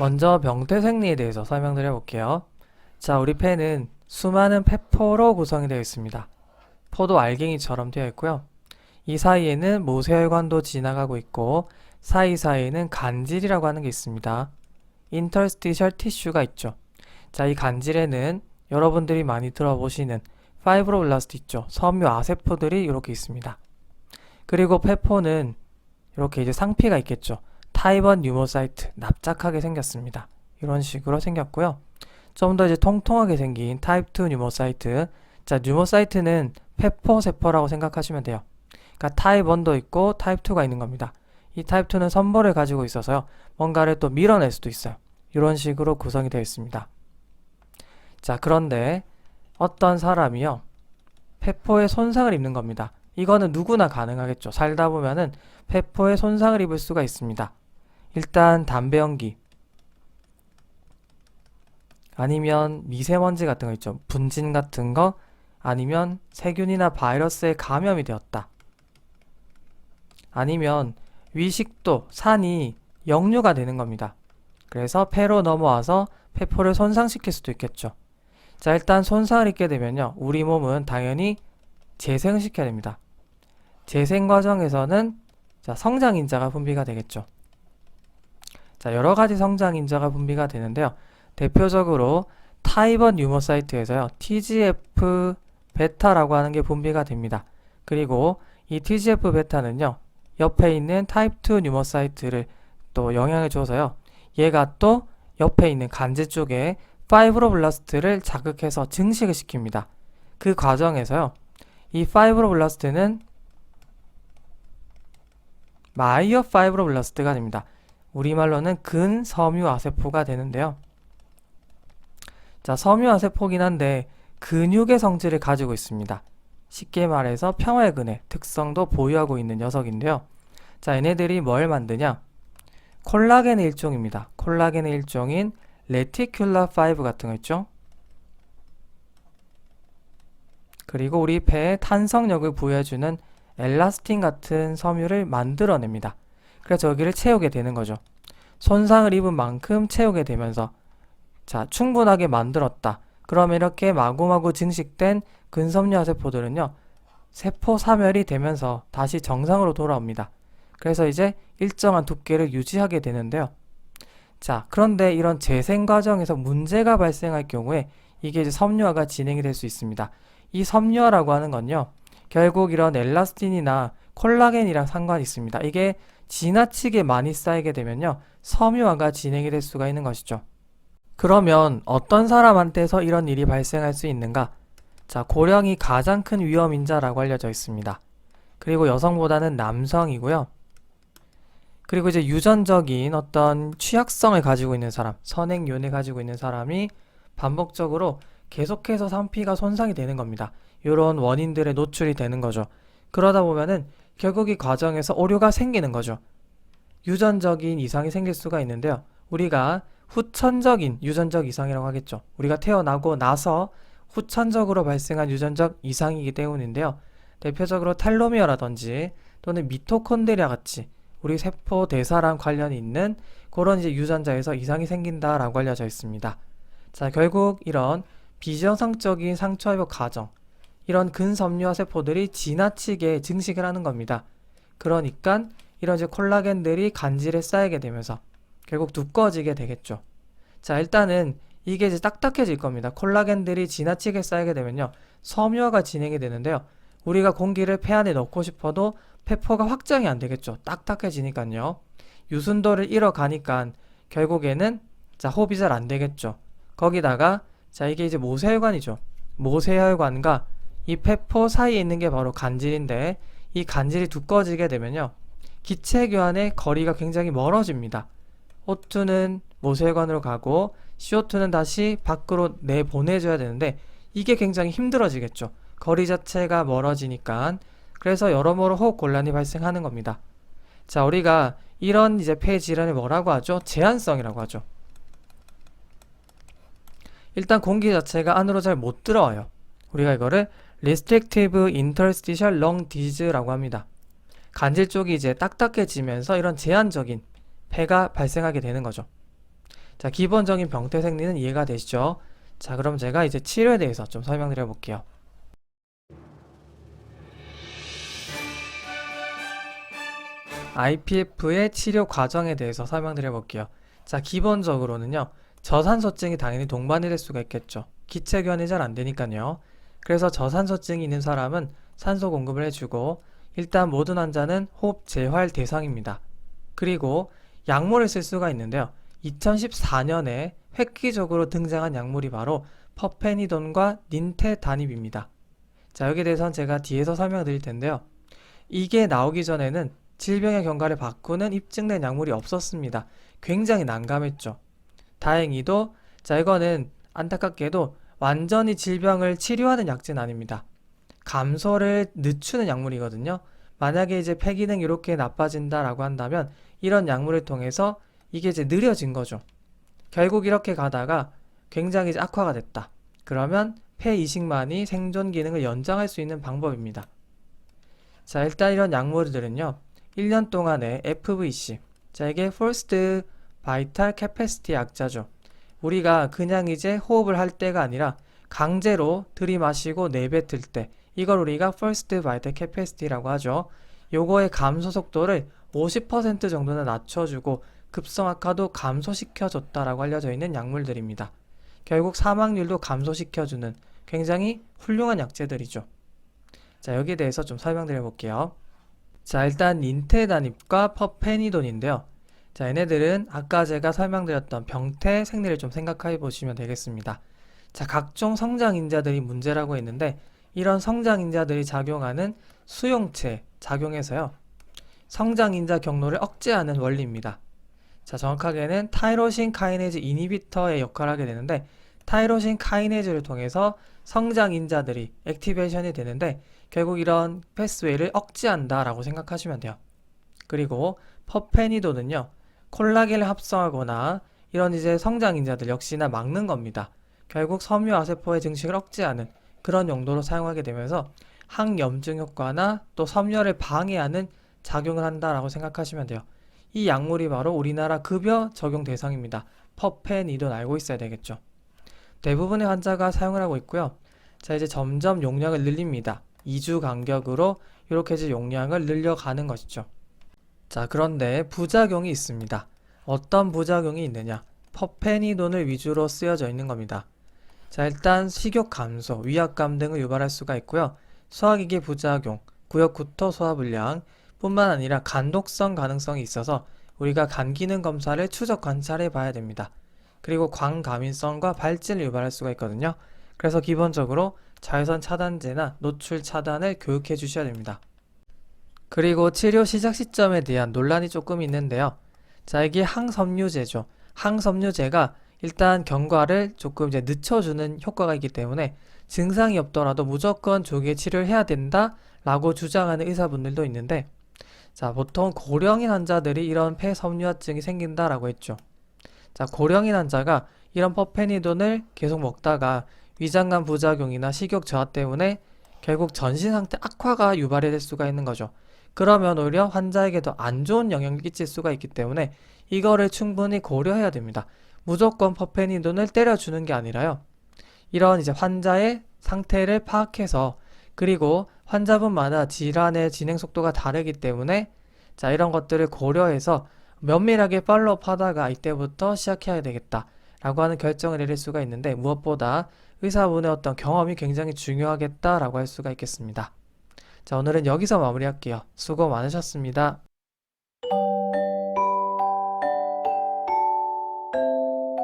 먼저 병태 생리에 대해서 설명드려 볼게요. 자, 우리 폐는 수많은 폐포로 구성이 되어 있습니다. 포도 알갱이처럼 되어 있고요. 이 사이에는 모세혈관도 지나가고 있고 사이사이에는 간질이라고 하는 게 있습니다. 인터스티셜 티슈가 있죠. 자, 이 간질에는 여러분들이 많이 들어보시는 파이브로블라스트 있죠. 섬유 아세포들이 이렇게 있습니다. 그리고 폐포는 이렇게 이제 상피가 있겠죠. 타입 1 뉴모사이트, 납작하게 생겼습니다. 이런 식으로 생겼고요. 좀 더 이제 통통하게 생긴 타입 2 뉴모사이트. 자, 뉴모사이트는 폐포 세포라고 생각하시면 돼요. 그러니까 타입 1도 있고 타입 2가 있는 겁니다. 이 타입 2는 선볼을 가지고 있어서요. 뭔가를 또 밀어낼 수도 있어요. 이런 식으로 구성이 되어 있습니다. 자, 그런데 어떤 사람이요. 폐포에 손상을 입는 겁니다. 이거는 누구나 가능하겠죠. 살다 보면은 폐포에 손상을 입을 수가 있습니다. 일단 담배 연기 아니면 미세먼지 같은 거 있죠. 분진 같은 거 아니면 세균이나 바이러스에 감염이 되었다. 아니면 위식도, 산이 역류가 되는 겁니다. 그래서 폐로 넘어와서 폐포를 손상시킬 수도 있겠죠. 자, 일단 손상을 입게 되면요. 우리 몸은 당연히 재생을 시켜야 됩니다. 재생 과정에서는 자, 성장인자가 분비가 되겠죠. 자, 여러 가지 성장인자가 분비가 되는데요. 대표적으로 타입 1 뉴모사이트에서요. TGF 베타라고 하는 게 분비가 됩니다. 그리고 이 TGF 베타는요. 옆에 있는 타입 2 뉴모사이트를 또 영향을 줘서요. 얘가 또 옆에 있는 간질 쪽에 파이브로블라스트를 자극해서 증식을 시킵니다. 그 과정에서요. 이 파이브로블라스트는 마이어 파이브로블라스트가 됩니다. 우리말로는 근섬유아세포가 되는데요. 자, 섬유아세포긴 한데 근육의 성질을 가지고 있습니다. 쉽게 말해서 평활근의 특성도 보유하고 있는 녀석인데요. 자, 얘네들이 뭘 만드냐? 콜라겐의 일종입니다. 콜라겐의 일종인 레티큘라 5 같은 거 있죠? 그리고 우리 폐에 탄성력을 부여해주는 엘라스틴 같은 섬유를 만들어냅니다. 그래서 여기를 채우게 되는 거죠. 손상을 입은 만큼 채우게 되면서 자, 충분하게 만들었다. 그러면 이렇게 마구마구 증식된 근섬유아세포들은요. 세포 사멸이 되면서 다시 정상으로 돌아옵니다. 그래서 이제 일정한 두께를 유지하게 되는데요. 자, 그런데 이런 재생 과정에서 문제가 발생할 경우에 이게 이제 섬유화가 진행이 될 수 있습니다. 이 섬유화라고 하는 건요. 결국 이런 엘라스틴이나 콜라겐이랑 상관이 있습니다. 이게 지나치게 많이 쌓이게 되면요. 섬유화가 진행이 될 수가 있는 것이죠. 그러면 어떤 사람한테서 이런 일이 발생할 수 있는가? 자, 고령이 가장 큰 위험인자라고 알려져 있습니다. 그리고 여성보다는 남성이고요. 그리고 이제 유전적인 어떤 취약성을 가지고 있는 사람, 선행요인을 가지고 있는 사람이 반복적으로 계속해서 산피가 손상이 되는 겁니다. 이런 원인들에 노출이 되는 거죠. 그러다 보면은 결국 이 과정에서 오류가 생기는 거죠. 유전적인 이상이 생길 수가 있는데요. 우리가 후천적인 유전적 이상이라고 하겠죠. 우리가 태어나고 나서 후천적으로 발생한 유전적 이상이기 때문인데요. 대표적으로 텔로미어라든지 또는 미토콘드리아 같이 우리 세포 대사랑 관련이 있는 그런 이제 유전자에서 이상이 생긴다라고 알려져 있습니다. 자, 결국 이런 비정상적인 상처 회복 과정, 이런 근섬유화 세포들이 지나치게 증식을 하는 겁니다. 그러니까 이런 이제 콜라겐들이 간질에 쌓이게 되면서 결국 두꺼워지게 되겠죠. 자, 일단은 이게 이제 딱딱해질 겁니다. 콜라겐들이 지나치게 쌓이게 되면요. 섬유화가 진행이 되는데요. 우리가 공기를 폐 안에 넣고 싶어도 폐포가 확장이 안 되겠죠. 딱딱해지니까요. 유순도를 잃어가니까 결국에는 자, 호흡이 잘 안 되겠죠. 거기다가 자, 이게 이제 모세혈관이죠. 모세혈관과 이 폐포 사이에 있는 게 바로 간질인데 이 간질이 두꺼워지게 되면요. 기체 교환의 거리가 굉장히 멀어집니다. O2는 모세혈관으로 가고 CO2는 다시 밖으로 내보내줘야 되는데 이게 굉장히 힘들어지겠죠. 거리 자체가 멀어지니까. 그래서 여러모로 호흡 곤란이 발생하는 겁니다. 자, 우리가 이런 이제 폐 질환을 뭐라고 하죠? 제한성이라고 하죠. 일단 공기 자체가 안으로 잘 못 들어와요. 우리가 이거를 Restrictive Interstitial Lung Disease라고 합니다. 간질 쪽이 이제 딱딱해지면서 이런 제한적인 폐가 발생하게 되는 거죠. 자, 기본적인 병태 생리는 이해가 되시죠? 자, 그럼 제가 이제 치료에 대해서 좀 설명드려 볼게요. IPF의 치료 과정에 대해서 설명드려 볼게요. 자, 기본적으로는요, 저산소증이 당연히 동반이 될 수가 있겠죠. 기체교환이 잘 안 되니까요. 그래서 저산소증이 있는 사람은 산소 공급을 해주고, 일단 모든 환자는 호흡 재활 대상입니다. 그리고 약물을 쓸 수가 있는데요. 2014년에 획기적으로 등장한 약물이 바로 퍼페니돈과 닌테다닙입니다. 자, 여기에 대해서는 제가 뒤에서 설명드릴 텐데요. 이게 나오기 전에는 질병의 경과를 바꾸는 입증된 약물이 없었습니다. 굉장히 난감했죠. 다행히도 자, 이거는 안타깝게도 완전히 질병을 치료하는 약제는 아닙니다. 감소를 늦추는 약물이거든요. 만약에 이제 폐기능이 이렇게 나빠진다라고 한다면 이런 약물을 통해서 이게 이제 느려진 거죠. 결국 이렇게 가다가 굉장히 이제 악화가 됐다. 그러면 폐 이식만이 생존 기능을 연장할 수 있는 방법입니다. 자, 일단 이런 약물들은요. 1년 동안의 FVC, 자, 이게 Forced Vital Capacity 약자죠. 우리가 그냥 이제 호흡을 할 때가 아니라 강제로 들이마시고 내뱉을 때, 이걸 우리가 Forced Vital Capacity라고 하죠. 요거의 감소 속도를 50% 정도는 낮춰주고 급성악화도 감소시켜줬다라고 알려져 있는 약물들입니다. 결국 사망률도 감소시켜주는 굉장히 훌륭한 약제들이죠. 자, 여기에 대해서 좀 설명드려 볼게요. 자, 일단 닌테다닙과 퍼페니돈인데요. 자, 얘네들은 아까 제가 설명드렸던 병태 생리를 좀 생각해 보시면 되겠습니다. 자, 각종 성장인자들이 문제라고 했는데 이런 성장인자들이 작용하는 수용체 작용해서요. 성장인자 경로를 억제하는 원리입니다. 자, 정확하게는 타이로신 카이네즈 이니비터의 역할을 하게 되는데 타이로신 카이네즈를 통해서 성장인자들이 액티베이션이 되는데 결국 이런 패스웨이를 억제한다라고 생각하시면 돼요. 그리고 퍼페니돈은요. 콜라겐을 합성하거나 이런 이제 성장인자들 역시나 막는 겁니다. 결국 섬유아세포의 증식을 억제하는 그런 용도로 사용하게 되면서 항염증 효과나 또 섬유화를 방해하는 작용을 한다라고 생각하시면 돼요. 이 약물이 바로 우리나라 급여 적용 대상입니다. 퍼페니돈 알고 있어야 되겠죠. 대부분의 환자가 사용을 하고 있고요. 자, 이제 점점 용량을 늘립니다. 2주 간격으로 이렇게 이제 용량을 늘려가는 것이죠. 자, 그런데 부작용이 있습니다. 어떤 부작용이 있느냐? 퍼페니돈을 위주로 쓰여져 있는 겁니다. 자, 일단 식욕 감소, 위압감 등을 유발할 수가 있고요. 소화기계 부작용, 구역구토 소화불량 뿐만 아니라 간독성 가능성이 있어서 우리가 간 기능 검사를 추적 관찰해 봐야 됩니다. 그리고 광감인성과 발진을 유발할 수가 있거든요. 그래서 기본적으로 자외선 차단제나 노출 차단을 교육해 주셔야 됩니다. 그리고 치료 시작 시점에 대한 논란이 조금 있는데요. 자, 이게 항섬유제죠. 항섬유제가 일단 경과를 조금 이제 늦춰주는 효과가 있기 때문에 증상이 없더라도 무조건 조기에 치료를 해야 된다라고 주장하는 의사분들도 있는데, 자, 보통 고령인 환자들이 이런 폐섬유화증이 생긴다라고 했죠. 자, 고령인 환자가 이런 퍼페니돈을 계속 먹다가 위장관 부작용이나 식욕 저하 때문에 결국 전신 상태 악화가 유발이 될 수가 있는 거죠. 그러면 오히려 환자에게도 안 좋은 영향을 끼칠 수가 있기 때문에 이거를 충분히 고려해야 됩니다. 무조건 퍼페니돈을 때려주는 게 아니라요. 이런 이제 환자의 상태를 파악해서 그리고 환자분마다 질환의 진행 속도가 다르기 때문에 자, 이런 것들을 고려해서 면밀하게 팔로우업 하다가 이때부터 시작해야 되겠다라고 하는 결정을 내릴 수가 있는데 무엇보다 의사분의 어떤 경험이 굉장히 중요하겠다라고 할 수가 있겠습니다. 자, 오늘은 여기서 마무리할게요. 수고 많으셨습니다.